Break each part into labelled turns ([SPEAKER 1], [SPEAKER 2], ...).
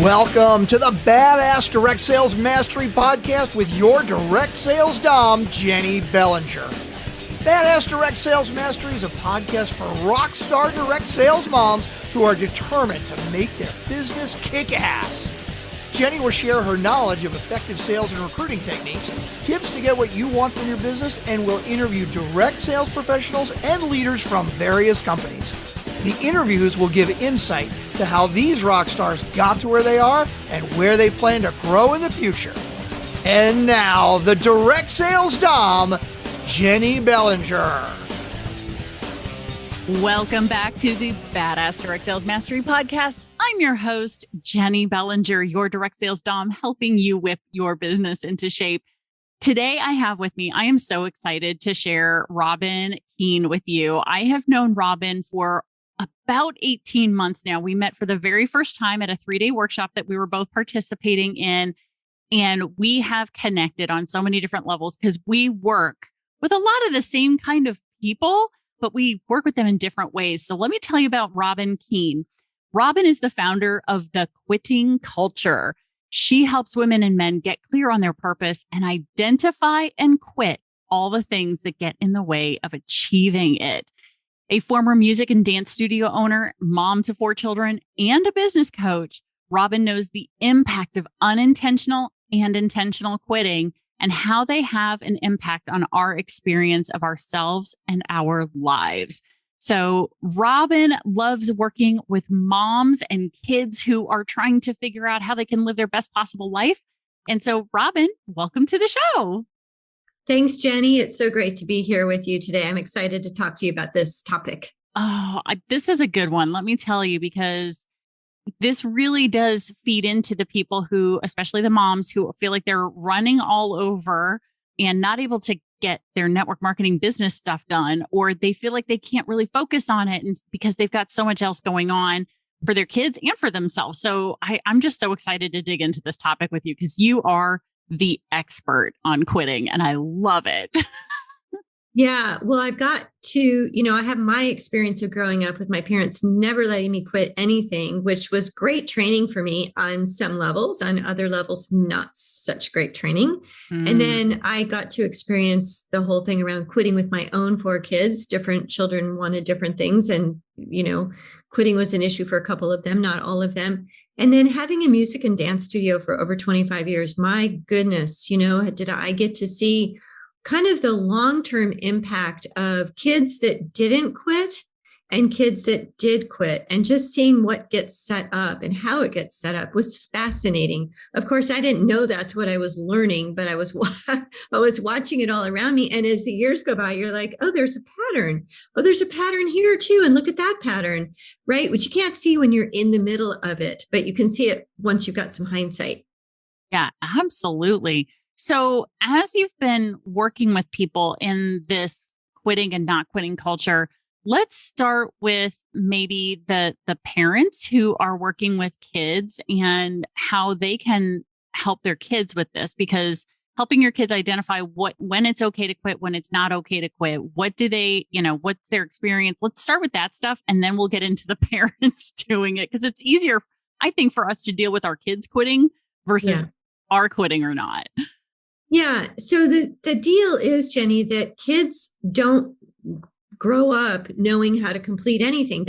[SPEAKER 1] Welcome to the Badass Direct Sales Mastery Podcast with your direct sales dom, Jennie Bellinger. Badass Direct Sales Mastery is a podcast for rock star direct sales moms who are determined to make their business kick ass. Jennie will share her knowledge of effective sales and recruiting techniques, tips to get what you want from your business, and will interview direct sales professionals and leaders from various companies. The interviews will give insight to how these rock stars got to where they are and where they plan to grow in the future. And now, the direct sales dom, Jennie Bellinger.
[SPEAKER 2] Welcome back to the Badass Direct Sales Mastery Podcast. I'm your host, Jennie Bellinger, your direct sales dom, helping you whip your business into shape. Today, I have with me, I am so excited to share Robin Keehn with you. I have known Robin for about 18 months now. We met for the very first time at a 3-day workshop that we were both participating in. And we have connected on so many different levels because we work with a lot of the same kind of people, but we work with them in different ways. So let me tell you about Robin Keehn. Robin is the founder of the Quitting Culture. She helps women and men get clear on their purpose and identify and quit all the things that get in the way of achieving it. A former music and dance studio owner, mom to 4 children, and a business coach, Robin knows the impact of unintentional and intentional quitting and how they have an impact on our experience of ourselves and our lives. So Robin loves working with moms and kids who are trying to figure out how they can live their best possible life. And so Robin, welcome to the show.
[SPEAKER 3] Thanks, Jennie. It's so great to be here with you today. I'm excited to talk to you about this topic.
[SPEAKER 2] This is a good one. Let me tell you, because this really does feed into the people who, especially the moms who feel like they're running all over and not able to get their network marketing business stuff done, or they feel like they can't really focus on it and because they've got so much else going on for their kids and for themselves. So I'm just so excited to dig into this topic with you because you are the expert on quitting and I love it.
[SPEAKER 3] Yeah. Well, I've got to, I have my experience of growing up with my parents never letting me quit anything, which was great training for me on some levels. On other levels, not such great training. And then I got to experience the whole thing around quitting with my own 4 kids. Different children wanted different things. And, quitting was an issue for a couple of them, not all of them. And then having a music and dance studio for over 25 years, my goodness, did I get to see kind of the long-term impact of kids that didn't quit and kids that did quit, and just seeing what gets set up and how it gets set up was fascinating. Of course, I didn't know that's what I was learning, but I was watching it all around me. And as the years go by, you're like, oh, there's a pattern. Oh, there's a pattern here too. And look at that pattern, right? Which you can't see when you're in the middle of it, but you can see it once you've got some hindsight.
[SPEAKER 2] Yeah, absolutely. So as you've been working with people in this quitting and not quitting culture, let's start with maybe the parents who are working with kids and how they can help their kids with this, because helping your kids identify when it's okay to quit, when it's not okay to quit, what do they, what's their experience? Let's start with that stuff. And then we'll get into the parents doing it, because it's easier, I think, for us to deal with our kids quitting versus our quitting or not.
[SPEAKER 3] Yeah. So the deal is, Jennie, that kids don't grow up knowing how to complete anything.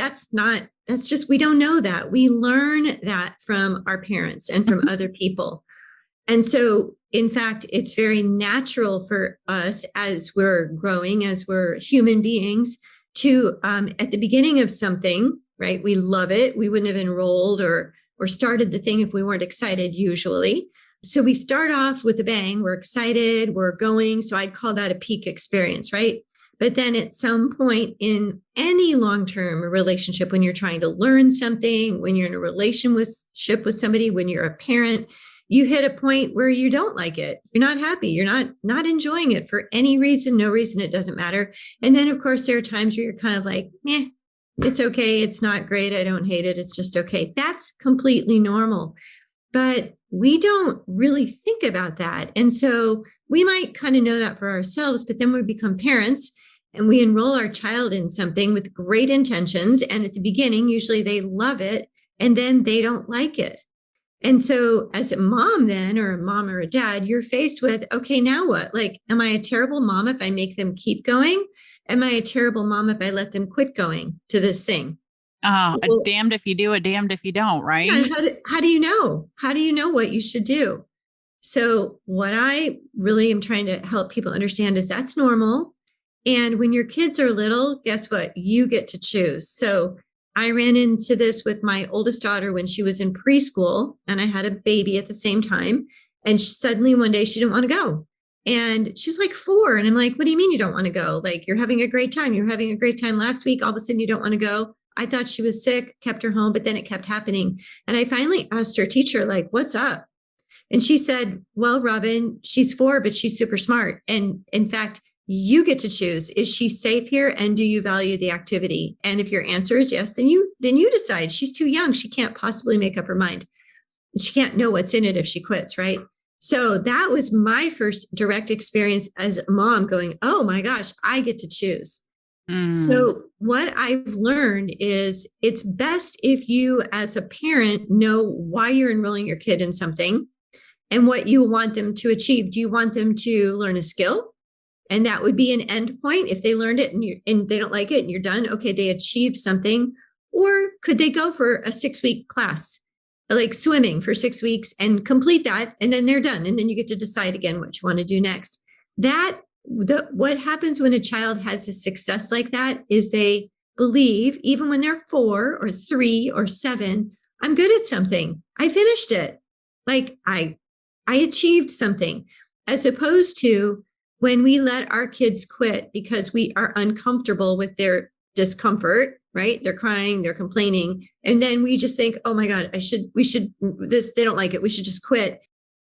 [SPEAKER 3] We don't know that. We learn that from our parents and from other people. And so, in fact, it's very natural for us as we're growing, as we're human beings, to, at the beginning of something, right? We love it. We wouldn't have enrolled or started the thing if we weren't excited usually. So we start off with a bang. We're excited. We're going. So I'd call that a peak experience, right? But then at some point in any long-term relationship, when you're trying to learn something, when you're in a relationship with somebody, when you're a parent, you hit a point where you don't like it. You're not happy. You're not enjoying it for any reason, no reason. It doesn't matter. And then, of course, there are times where you're kind of like, it's okay. It's not great. I don't hate it. It's just okay. That's completely normal. But we don't really think about that. And so we might kind of know that for ourselves, but then we become parents and we enroll our child in something with great intentions. And at the beginning, usually they love it and then they don't like it. And so as a mom then, or a mom or a dad, you're faced with, okay, now what? Like, am I a terrible mom if I make them keep going? Am I a terrible mom if I let them quit going to this thing?
[SPEAKER 2] A
[SPEAKER 3] Well,
[SPEAKER 2] damned if you do, a damned if you don't,
[SPEAKER 3] yeah,
[SPEAKER 2] right?
[SPEAKER 3] how do you know? How do you know what you should do? So what I really am trying to help people understand is that's normal. And when your kids are little, guess what? You get to choose. So I ran into this with my oldest daughter when she was in preschool, and I had a baby at the same time. And suddenly one day she didn't want to go. And she's like 4. And I'm like, what do you mean you don't want to go? Like, you're having a great time. You're having a great time last week. All of a sudden you don't want to go. I thought she was sick, kept her home, but then it kept happening. And I finally asked her teacher, like, what's up? And she said, well, Robin, she's 4, but she's super smart. And in fact, you get to choose, is she safe here? And do you value the activity? And if your answer is yes, then you decide. She's too young. She can't possibly make up her mind. She can't know what's in it if she quits, right? So that was my first direct experience as a mom going, oh my gosh, I get to choose. So what I've learned is it's best if you as a parent know why you're enrolling your kid in something and what you want them to achieve. Do you want them to learn a skill? And that would be an end point. If they learned it and they don't like it and you're done, okay, they achieved something. Or could they go for a 6-week class, like swimming for 6 weeks and complete that, and then they're done. And then you get to decide again what you want to do next. What happens when a child has a success like that is they believe, even when they're 4 or 3 or 7, I'm good at something. I finished it. Like I achieved something, as opposed to when we let our kids quit because we are uncomfortable with their discomfort, right? They're crying, they're complaining. And then we just think, oh my God, they don't like it. We should just quit.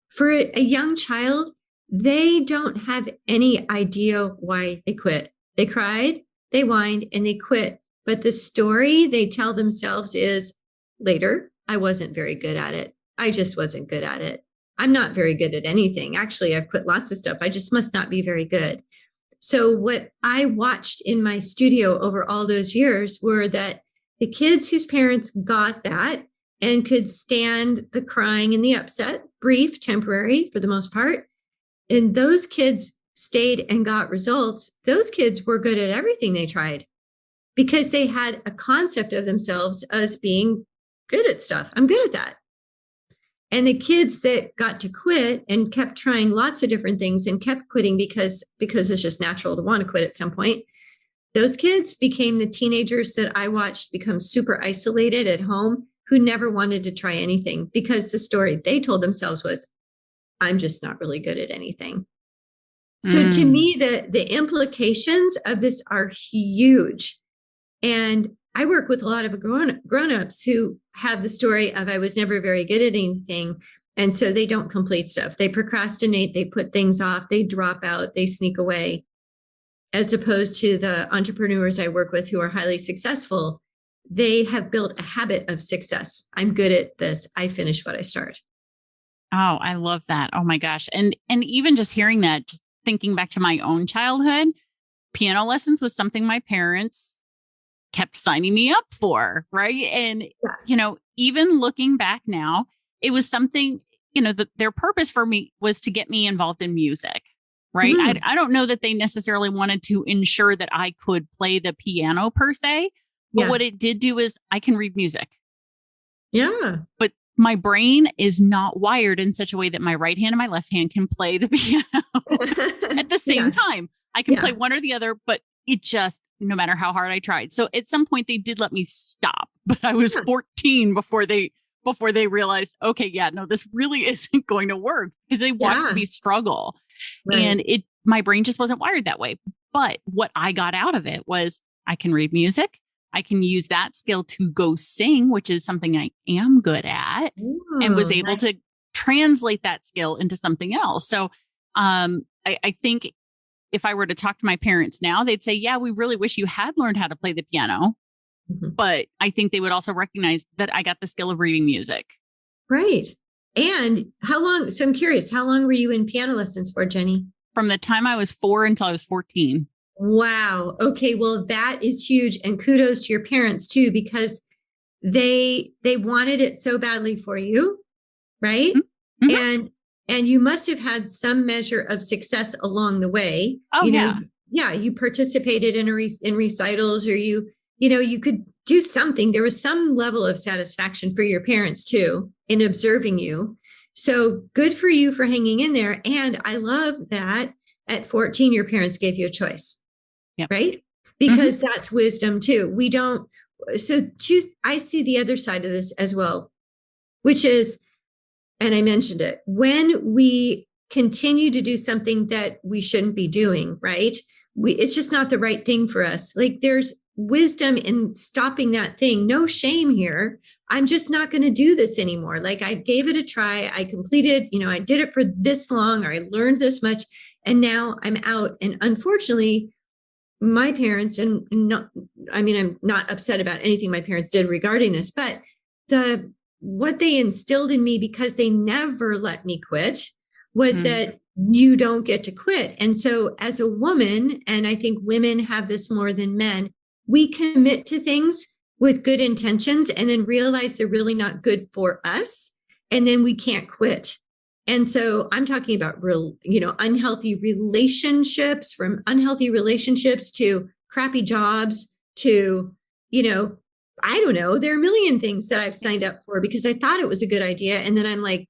[SPEAKER 3] For a young child, they don't have any idea why they quit. They cried, they whined, and they quit. But the story they tell themselves is later, I wasn't very good at it. I just wasn't good at it. I'm not very good at anything. Actually, I've quit lots of stuff. I just must not be very good. So what I watched in my studio over all those years were that the kids whose parents got that and could stand the crying and the upset, brief, temporary for the most part, and those kids stayed and got results, those kids were good at everything they tried because they had a concept of themselves as being good at stuff. I'm good at that. And the kids that got to quit and kept trying lots of different things and kept quitting because it's just natural to want to quit at some point, those kids became the teenagers that I watched become super isolated at home, who never wanted to try anything because the story they told themselves was, I'm just not really good at anything. So to me, the implications of this are huge. And I work with a lot of grown-ups who have the story of, I was never very good at anything. And so they don't complete stuff. They procrastinate, they put things off, they drop out, they sneak away, as opposed to the entrepreneurs I work with who are highly successful. They have built a habit of success. I'm good at this. I finish what I start.
[SPEAKER 2] Oh, I love that. Oh my gosh. And even just hearing that, just thinking back to my own childhood, piano lessons was something my parents kept signing me up for. Right. And, even looking back now, it was something, their purpose for me was to get me involved in music. Right.
[SPEAKER 3] Mm-hmm.
[SPEAKER 2] I don't know that they necessarily wanted to ensure that I could play the piano per se, but what it did do is I can read music.
[SPEAKER 3] Yeah.
[SPEAKER 2] But my brain is not wired in such a way that my right hand and my left hand can play the piano at the same time. I can play one or the other, but it just, no matter how hard I tried. So at some point they did let me stop, but I was 14 before they realized, okay, no, this really isn't going to work, because they watched me struggle. Right. And my brain just wasn't wired that way. But what I got out of it was I can read music. I can use that skill to go sing, which is something I am good at, and was able to translate that skill into something else. So I think if I were to talk to my parents now, they'd say, yeah, we really wish you had learned how to play the piano. Mm-hmm. But I think they would also recognize that I got the skill of reading music.
[SPEAKER 3] Right. And how long? So I'm curious, how long were you in piano lessons for, Jenny?
[SPEAKER 2] From the time I was 4 until I was 14.
[SPEAKER 3] Wow. Okay. Well, that is huge. And kudos to your parents too, because they wanted it so badly for you. right?
[SPEAKER 2] Mm-hmm.
[SPEAKER 3] And you must have had some measure of success along the way.
[SPEAKER 2] Oh,
[SPEAKER 3] You participated in recitals, or you could do something. There was some level of satisfaction for your parents too in observing you. So good for you for hanging in there. And I love that at 14, your parents gave you a choice, right? Because that's wisdom too. I see the other side of this as well, which is, and I mentioned it, when we continue to do something that we shouldn't be doing, right? It's just not the right thing for us. Like, there's wisdom in stopping that thing. No shame here. I'm just not going to do this anymore. Like, I gave it a try. I completed, I did it for this long, or I learned this much, and now I'm out. And unfortunately, my parents, I'm not upset about anything my parents did regarding this, but what they instilled in me, because they never let me quit, was that you don't get to quit. And so as a woman, and I think women have this more than men, we commit to things with good intentions and then realize they're really not good for us. And then we can't quit. And so I'm talking about unhealthy relationships, from unhealthy relationships to crappy jobs to, I don't know, there are a million things that I've signed up for because I thought it was a good idea. And then I'm like,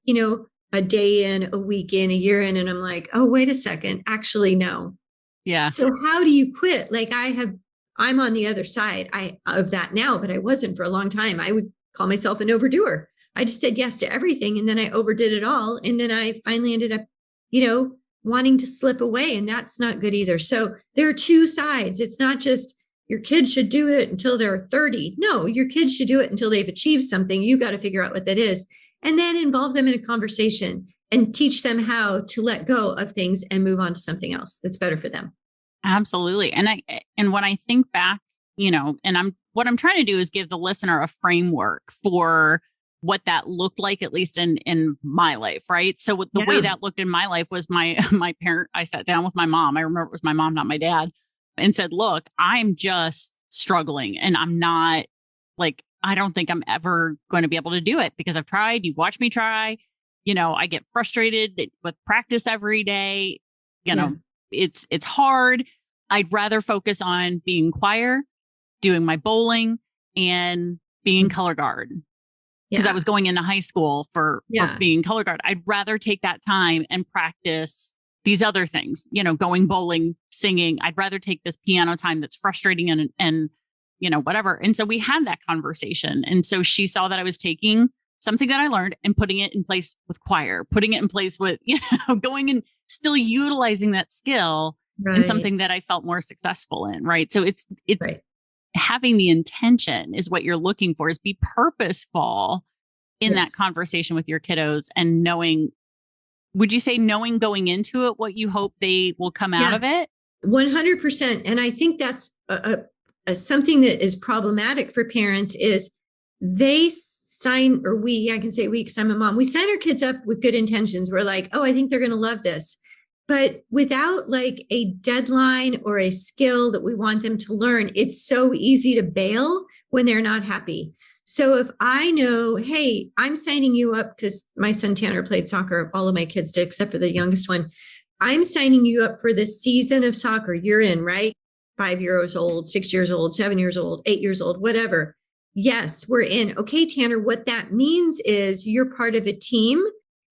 [SPEAKER 3] a day in, a week in, a year in, and I'm like, oh, wait a second. Actually, no.
[SPEAKER 2] Yeah.
[SPEAKER 3] So how do you quit? Like, I'm on the other side of that now, but I wasn't for a long time. I would call myself an overdoer. I just said yes to everything. And then I overdid it all. And then I finally ended up, wanting to slip away. And that's not good either. So there are two sides. It's not just your kids should do it until they're 30. No, your kids should do it until they've achieved something. You got to figure out what that is, and then involve them in a conversation and teach them how to let go of things and move on to something else that's better for them.
[SPEAKER 2] Absolutely. And when I think back, what I'm trying to do is give the listener a framework for what that looked like, at least in my life. Right. So the way that looked in my life was my parent, I sat down with my mom. I remember it was my mom, not my dad, and said, look, I'm just struggling, and I'm not I don't think I'm ever going to be able to do it because I've tried. You watch me try. I get frustrated with practice every day. It's hard. I'd rather focus on being choir, doing my bowling, and being color guard. Because I was going into high school for being color guard. I'd rather take that time and practice these other things, going bowling, singing. I'd rather take this piano time that's frustrating and whatever. And so we had that conversation. And so she saw that I was taking something that I learned and putting it in place with choir, putting it in place with, going and still utilizing that skill in something that I felt more successful in. Right. So it's having the intention is what you're looking for, is be purposeful in that conversation with your kiddos, and would you say knowing going into it what you hope they will come out of it?
[SPEAKER 3] 100%. And I think that's something that is problematic for parents is they sign, or I can say we, because I'm a mom, we sign our kids up with good intentions. We're like, oh, I think they're going to love this. But without like a deadline or a skill that we want them to learn, it's so easy to bail when they're not happy. So if I know, hey, I'm signing you up, because my son Tanner played soccer, all of my kids did, except for the youngest one. I'm signing you up for the season of soccer you're in, right? 5 years old, 6 years old, 7 years old, 8 years old, whatever. Yes, we're in. Okay, Tanner, what that means is you're part of a team.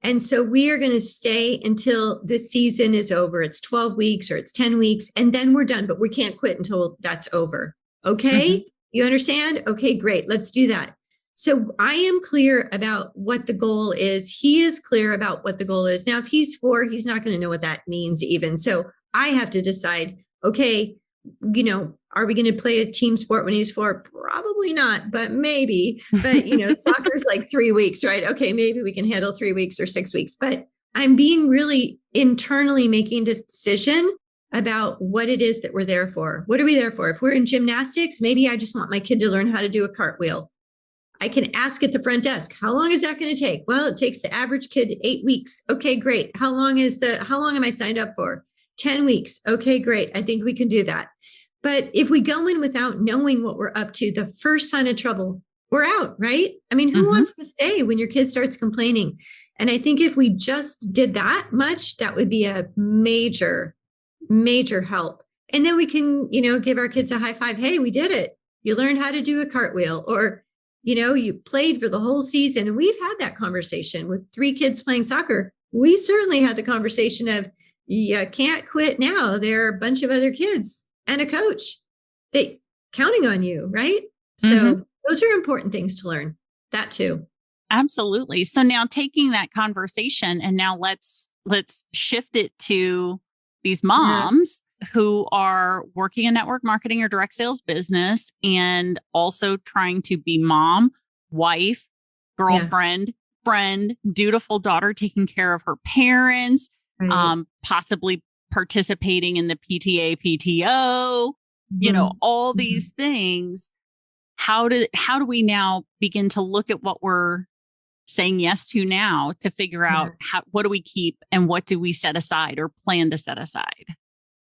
[SPEAKER 3] And so we are going to stay until the season is over. It's 12 weeks or it's 10 weeks, and then we're done, but we can't quit until that's over. Okay. You understand? Okay, great. Let's do that. So I am clear about what the goal is. He is clear about what the goal is. Now, if he's 4, he's not going to know what that means even. So I have to decide, okay, are we going to play a team sport when he's 4? Probably not, but maybe. But, soccer's like 3 weeks, right? Okay, maybe we can handle 3 weeks or 6 weeks. But I'm being really internally making a decision about what it is that we're there for. What are we there for? If we're in gymnastics, maybe I just want my kid to learn how to do a cartwheel. I can ask at the front desk, how long is that going to take? Well, it takes the average kid 8 weeks. Okay, great. How long am I signed up for? 10 weeks. Okay, great. I think we can do that. But if we go in without knowing what we're up to, the first sign of trouble, we're out, right? I mean, who wants to stay when your kid starts complaining? And I think if we just did that much, that would be a major, major help. And then we can, give our kids a high five. Hey, we did it. You learned how to do a cartwheel, or, you played for the whole season. And we've had that conversation with 3 kids playing soccer. We certainly had the conversation of, you can't quit now. There are a bunch of other kids and a coach that counting on you, right? So those are important things to learn. That too.
[SPEAKER 2] Absolutely. So now taking that conversation and now let's shift it to these moms who are working in network marketing or direct sales business and also trying to be mom, wife, girlfriend, friend, dutiful daughter, taking care of her parents, possibly participating in the PTA, PTO, all these things. How do we now begin to look at what we're saying yes to now to figure out what do we keep and what do we set aside or plan to set aside?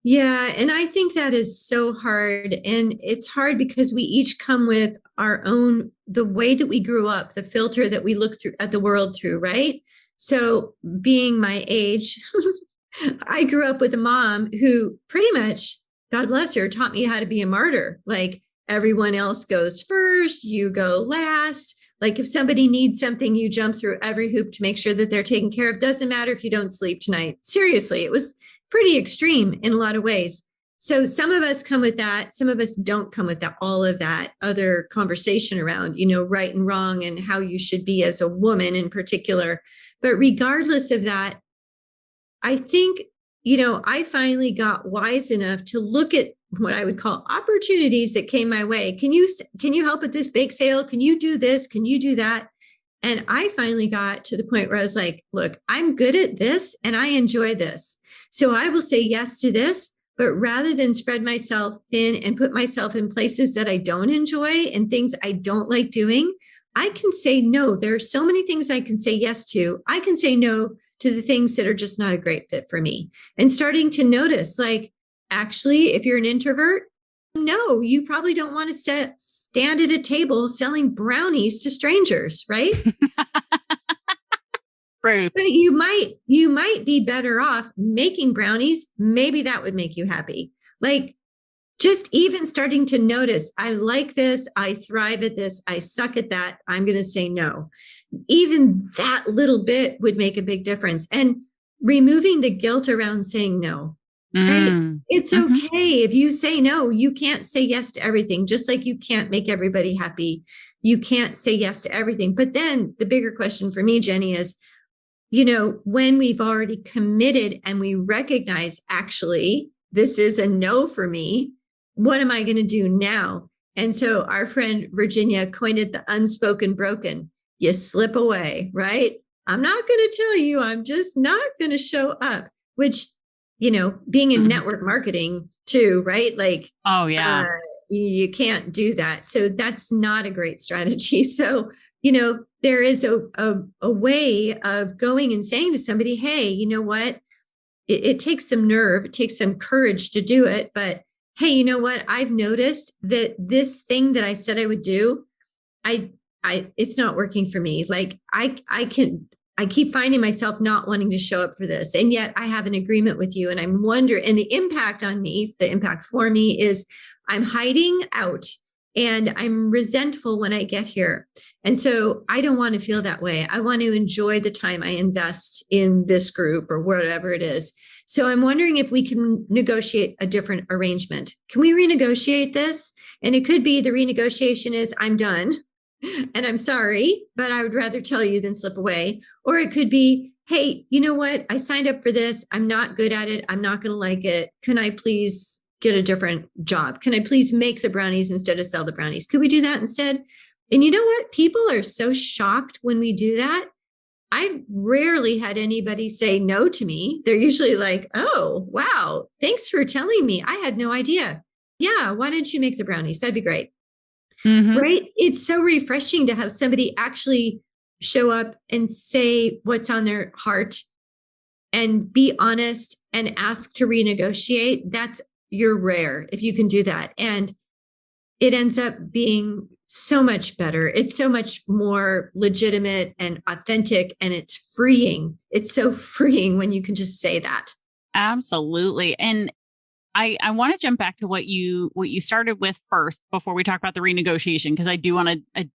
[SPEAKER 3] Yeah. And I think that is so hard. And it's hard because we each come with our own, the way that we grew up, the filter that we look through at the world through, right? So being my age, I grew up with a mom who pretty much, God bless her, taught me how to be a martyr. Like, everyone else goes first, you go last. Like, if somebody needs something, you jump through every hoop to make sure that they're taken care of. Doesn't matter if you don't sleep tonight. Seriously, it was pretty extreme in a lot of ways. So some of us come with that. Some of us don't come with that, all of that other conversation around, right and wrong and how you should be as a woman in particular. But regardless of that, I think, I finally got wise enough to look at what I would call opportunities that came my way. Can you help with this bake sale? Can you do this? Can you do that? And I finally got to the point where I was like, look, I'm good at this and I enjoy this. So I will say yes to this, but rather than spread myself thin and put myself in places that I don't enjoy and things I don't like doing, I can say no. There are so many things I can say yes to. I can say no to the things that are just not a great fit for me. And starting to notice, like, actually, if you're an introvert, no, you probably don't want to stand at a table selling brownies to strangers, right?
[SPEAKER 2] Rude.
[SPEAKER 3] But you might be better off making brownies. Maybe that would make you happy. Like, just even starting to notice, I like this, I thrive at this, I suck at that, I'm going to say no. Even that little bit would make a big difference. And removing the guilt around saying no, right? It's okay if you say no. You can't say yes to everything, just like you can't make everybody happy. You can't say yes to everything. But then the bigger question for me, Jenny, is, when we've already committed and we recognize, actually, this is a no for me, what am I going to do now? And so our friend Virginia coined it the unspoken broken. You slip away, right? I'm not going to tell you, I'm just not going to show up, which, being in network marketing too, right? Like, you can't do that. So that's not a great strategy. So, there is a way of going and saying to somebody, hey, you know what? It takes some nerve, it takes some courage to do it, but hey, you know what? I've noticed that this thing that I said I would do, it's not working for me. Like, I keep finding myself not wanting to show up for this. And yet I have an agreement with you. And I'm wondering, and the impact on me, the impact for me is I'm hiding out and I'm resentful when I get here. And so I don't want to feel that way. I want to enjoy the time I invest in this group or whatever it is. So I'm wondering if we can negotiate a different arrangement. Can we renegotiate this? And it could be the renegotiation is I'm done and I'm sorry, but I would rather tell you than slip away. Or it could be, hey, you know what? I signed up for this. I'm not good at it. I'm not going to like it. Can I please get a different job? Can I please make the brownies instead of sell the brownies? Could we do that instead? And you know what? People are so shocked when we do that. I've rarely had anybody say no to me. They're usually like, oh, wow, thanks for telling me. I had no idea. Yeah, why don't you make the brownies? That'd be great. Right? It's so refreshing to have somebody actually show up and say what's on their heart and be honest and ask to renegotiate. You're rare if you can do that. And it ends up being so much better. It's so much more legitimate and authentic, and it's freeing. It's so freeing when you can just say that.
[SPEAKER 2] Absolutely. And I want to jump back to what you started with first before we talk about the renegotiation, because I do want to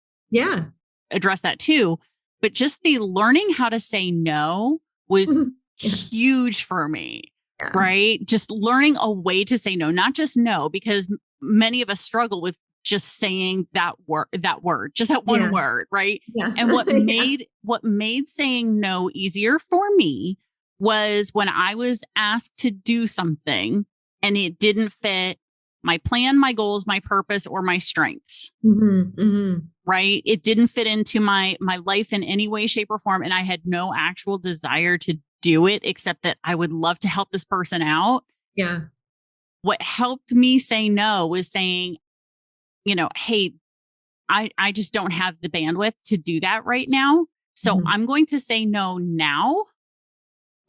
[SPEAKER 2] address that too. But just the learning how to say no was huge for me, right? Just learning a way to say no, not just no, because many of us struggle with just saying that word, just that one word, right?
[SPEAKER 3] Yeah.
[SPEAKER 2] And what made saying no easier for me was when I was asked to do something and it didn't fit my plan, my goals, my purpose, or my strengths. Right? It didn't fit into my life in any way, shape, or form. And I had no actual desire to do it, except that I would love to help this person out.
[SPEAKER 3] Yeah.
[SPEAKER 2] What helped me say no was saying, hey, I just don't have the bandwidth to do that right now. So I'm going to say no now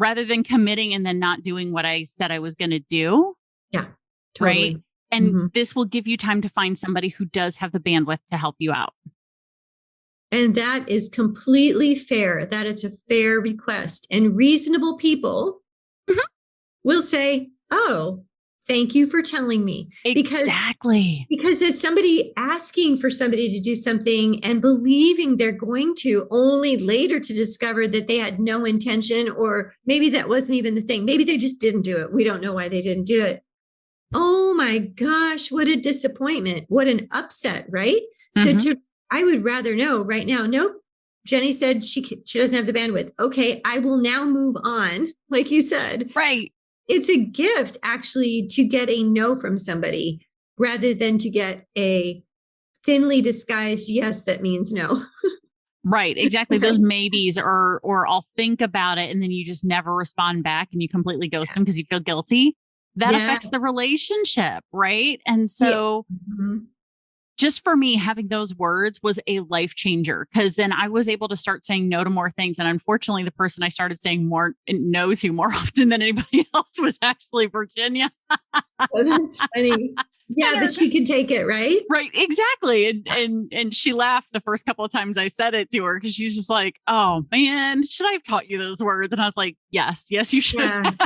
[SPEAKER 2] rather than committing and then not doing what I said I was going to do.
[SPEAKER 3] Yeah. Totally.
[SPEAKER 2] Right. And this will give you time to find somebody who does have the bandwidth to help you out.
[SPEAKER 3] And that is completely fair. That is a fair request. And reasonable people will say, oh, thank you for telling me.
[SPEAKER 2] Exactly.
[SPEAKER 3] Because it's somebody asking for somebody to do something and believing they're going to, only later to discover that they had no intention, or maybe that wasn't even the thing. Maybe they just didn't do it. We don't know why they didn't do it. Oh my gosh, what a disappointment. What an upset, right? So I would rather know right now, nope, Jenny said she doesn't have the bandwidth. Okay, I will now move on. Like you said,
[SPEAKER 2] right.
[SPEAKER 3] It's a gift actually to get a no from somebody rather than to get a thinly disguised yes that means no.
[SPEAKER 2] Right, exactly. Those maybes or I'll think about it, and then you just never respond back and you completely ghost them because you feel guilty. That affects the relationship, right? And so just for me, having those words was a life changer, because then I was able to start saying no to more things. And unfortunately, the person I started saying more no's to more often than anybody else was actually Virginia.
[SPEAKER 3] Oh, that's funny. Yeah, but she could take it, right?
[SPEAKER 2] Right, exactly. And she laughed the first couple of times I said it to her, because she's just like, oh man, should I have taught you those words? And I was like, yes, you should have.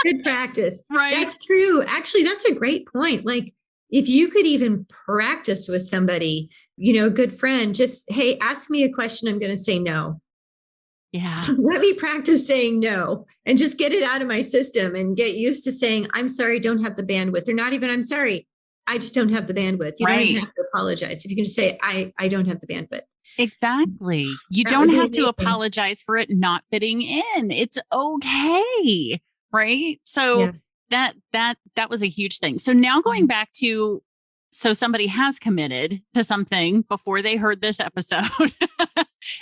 [SPEAKER 3] Good practice.
[SPEAKER 2] Right.
[SPEAKER 3] That's true. Actually, that's a great point. Like, if you could even practice with somebody, a good friend, just, hey, ask me a question. I'm going to say no.
[SPEAKER 2] Yeah.
[SPEAKER 3] Let me practice saying no and just get it out of my system and get used to saying, I'm sorry, don't have the bandwidth, or not even, I'm sorry, I just don't have the bandwidth. You don't even have to apologize. If you can just say, I don't have the bandwidth.
[SPEAKER 2] Exactly. You don't have to apologize for it not fitting in. It's okay. Right. So that was a huge thing. So now going back to, so somebody has committed to something before they heard this episode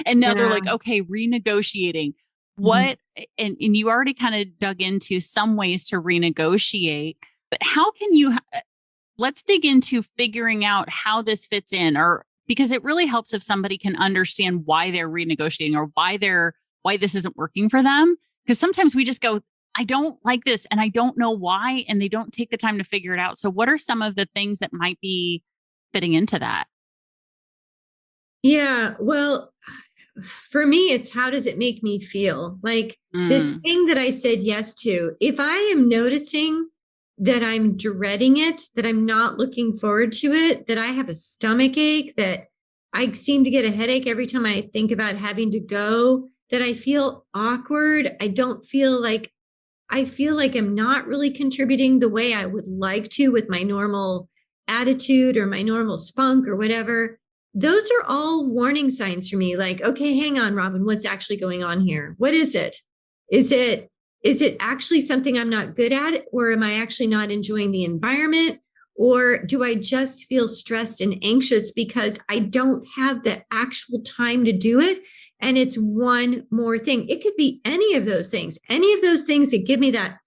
[SPEAKER 2] and now they're like, okay, renegotiating what, and you already kind of dug into some ways to renegotiate, but how can you, let's dig into figuring out how this fits in, or because it really helps if somebody can understand why they're renegotiating or why this isn't working for them. Because sometimes we just go, I don't like this and I don't know why, and they don't take the time to figure it out. So what are some of the things that might be fitting into that?
[SPEAKER 3] Yeah, well, for me, it's how does it make me feel? Like this thing that I said yes to, if I am noticing that I'm dreading it, that I'm not looking forward to it, that I have a stomach ache, that I seem to get a headache every time I think about having to go, that I feel awkward, I feel like I'm not really contributing the way I would like to with my normal attitude or my normal spunk or whatever. Those are all warning signs for me. Like, okay, hang on, Robin, what's actually going on here? What is it? Is it actually something I'm not good at, or am I actually not enjoying the environment? Or do I just feel stressed and anxious because I don't have the actual time to do it? And it's one more thing. It could be any of those things that give me that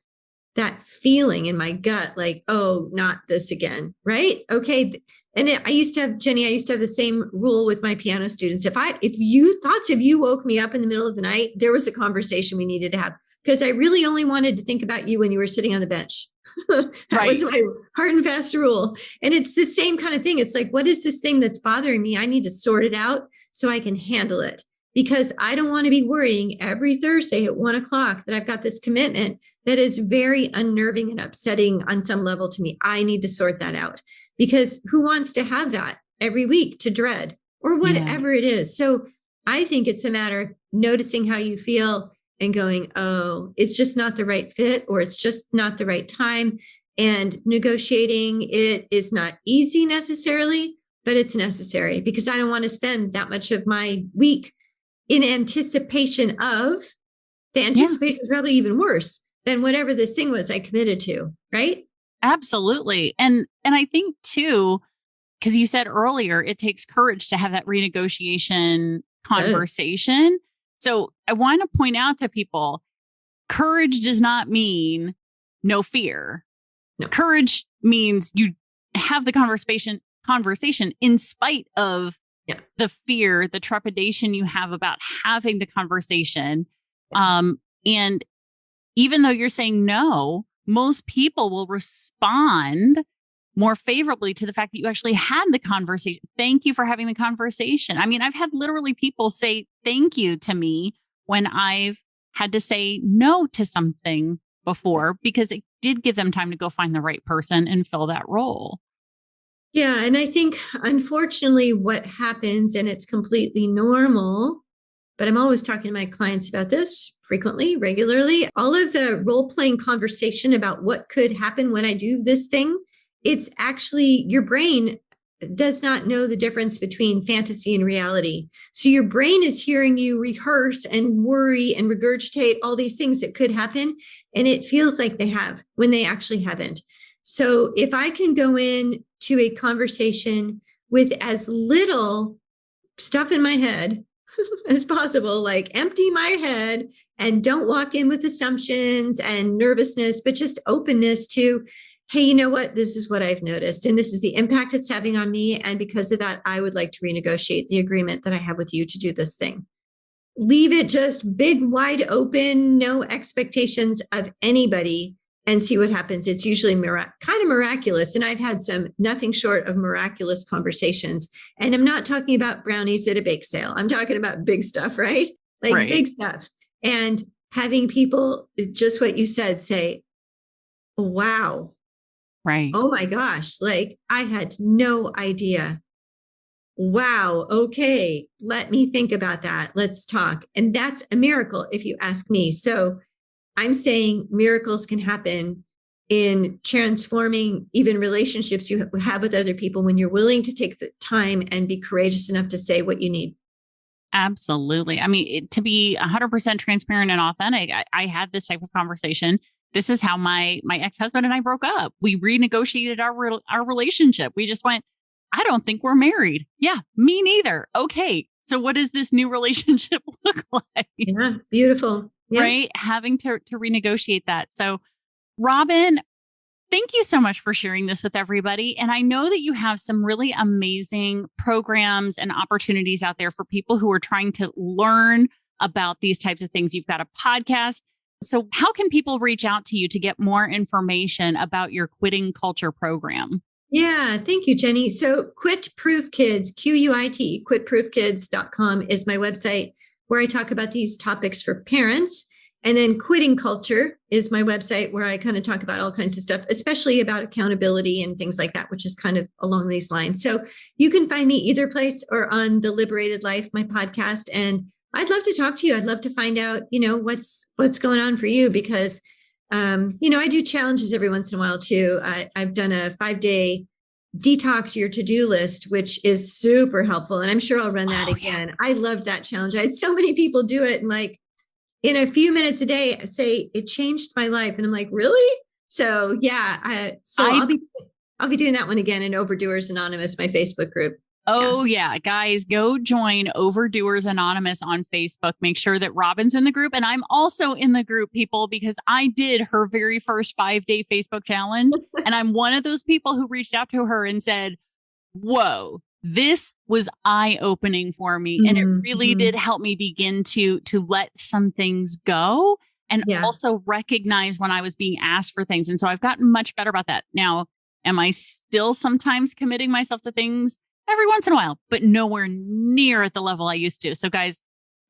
[SPEAKER 3] feeling in my gut, like, oh, not this again. Right. Okay. And I used to have the same rule with my piano students. If you woke me up in the middle of the night, there was a conversation we needed to have, because I really only wanted to think about you when you were sitting on the bench. That was my hard and fast rule. And it's the same kind of thing. It's like, what is this thing that's bothering me? I need to sort it out so I can handle it, because I don't want to be worrying every Thursday at 1:00 that I've got this commitment that is very unnerving and upsetting on some level to me. I need to sort that out, because who wants to have that every week to dread or whatever it is? So I think it's a matter of noticing how you feel and going, oh, it's just not the right fit, or it's just not the right time. And negotiating it is not easy necessarily, but it's necessary, because I don't want to spend that much of my week in anticipation of, the anticipation is probably even worse than whatever this thing was I committed to, right?
[SPEAKER 2] Absolutely. And I think too, because you said earlier, it takes courage to have that renegotiation conversation. So I want to point out to people, courage does not mean no fear.
[SPEAKER 3] No.
[SPEAKER 2] Courage means you have the conversation in spite of the fear, the trepidation you have about having the conversation. And even though you're saying no, most people will respond more favorably to the fact that you actually had the conversation. Thank you for having the conversation. I mean, I've had literally people say thank you to me when I've had to say no to something before, because it did give them time to go find the right person and fill that role.
[SPEAKER 3] Yeah. And I think, unfortunately, what happens, and it's completely normal, but I'm always talking to my clients about this frequently, regularly, all of the role-playing conversation about what could happen when I do this thing, it's actually, your brain does not know the difference between fantasy and reality. So your brain is hearing you rehearse and worry and regurgitate all these things that could happen, and it feels like they have when they actually haven't. So if I can go in to a conversation with as little stuff in my head as possible, like empty my head and don't walk in with assumptions and nervousness, but just openness to, hey, you know what? This is what I've noticed, and this is the impact it's having on me. And because of that, I would like to renegotiate the agreement that I have with you to do this thing. Leave it just big, wide open, no expectations of anybody, and see what happens. It's usually kind of miraculous. And I've had some nothing short of miraculous conversations. And I'm not talking about brownies at a bake sale. I'm talking about big stuff, right? Like big stuff. And having people, just what you said, say, wow.
[SPEAKER 2] Right.
[SPEAKER 3] Oh my gosh. Like, I had no idea. Wow. Okay. Let me think about that. Let's talk. And that's a miracle, if you ask me. So I'm saying miracles can happen in transforming even relationships you have with other people when you're willing to take the time and be courageous enough to say what you need.
[SPEAKER 2] Absolutely. I mean, to be 100% transparent and authentic, I had this type of conversation. This is how my ex-husband and I broke up. We renegotiated our relationship. We just went, I don't think we're married. Yeah, me neither. Okay. So what does this new relationship look like?
[SPEAKER 3] Yeah, beautiful. Yeah.
[SPEAKER 2] Right? Having to renegotiate that. So, Robin, thank you so much for sharing this with everybody. And I know that you have some really amazing programs and opportunities out there for people who are trying to learn about these types of things. You've got a podcast. So how can people reach out to you to get more information about your Quitting Culture program?
[SPEAKER 3] Yeah, thank you, Jenny. So Quit Proof Kids, QUIT, quitproofkids.com is my website where I talk about these topics for parents. And then Quitting Culture is my website where I kind of talk about all kinds of stuff, especially about accountability and things like that, which is kind of along these lines. So you can find me either place or on The Liberated Life, my podcast. And I'd love to talk to you. I'd love to find out, what's going on for you, because, I do challenges every once in a while too. I've done a 5-day detox your to-do list, which is super helpful. And I'm sure I'll run that again. Yeah. I loved that challenge. I had so many people do it. And like in a few minutes a day, say it changed my life. And I'm like, really? So yeah. I'll be doing that one again in Overdoers Anonymous, my Facebook group.
[SPEAKER 2] Oh yeah, guys, go join Overdoers Anonymous on Facebook. Make sure that Robin's in the group. And I'm also in the group, people, because I did her very first 5-day Facebook challenge. And I'm one of those people who reached out to her and said, whoa, this was eye-opening for me. And it really did help me begin to let some things go and
[SPEAKER 3] Yeah.
[SPEAKER 2] also recognize when I was being asked for things. And so I've gotten much better about that. Now, am I still sometimes committing myself to things every once in a while, but nowhere near at the level I used to. So guys,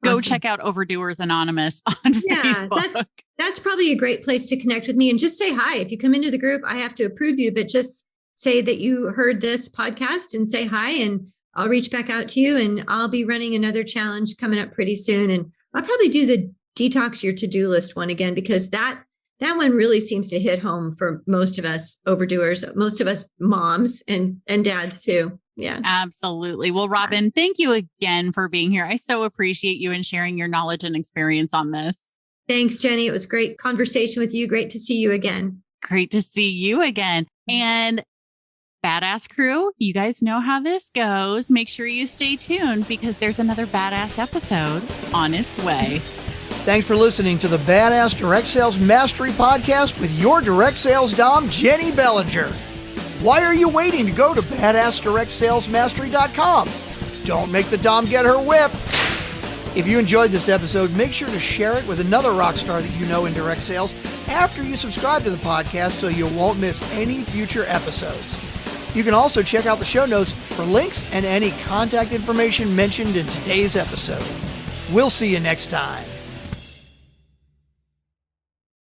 [SPEAKER 2] go
[SPEAKER 3] Awesome.
[SPEAKER 2] check out Overdoers Anonymous on Facebook.
[SPEAKER 3] That's probably a great place to connect with me and just say hi. If you come into the group, I have to approve you, but just say that you heard this podcast and say hi, and I'll reach back out to you. And I'll be running another challenge coming up pretty soon. And I'll probably do the detox your to-do list one again, because that one really seems to hit home for most of us overdoers, most of us moms and dads too. Yeah,
[SPEAKER 2] absolutely. Well, Robin, thank you again for being here. I so appreciate you and sharing your knowledge and experience on this.
[SPEAKER 3] Thanks, Jenny. It was great conversation with you. Great to see you again.
[SPEAKER 2] Great to see you again. And Badass crew, you guys know how this goes. Make sure you stay tuned because there's another badass episode on its way.
[SPEAKER 1] Thanks for listening to the Badass Direct Sales Mastery Podcast with your direct sales dom, Jennie Bellinger. Why are you waiting to go to badassdirectsalesmastery.com? Don't make the dom get her whip. If you enjoyed this episode, make sure to share it with another rock star that you know in direct sales after you subscribe to the podcast so you won't miss any future episodes. You can also check out the show notes for links and any contact information mentioned in today's episode. We'll see you next time.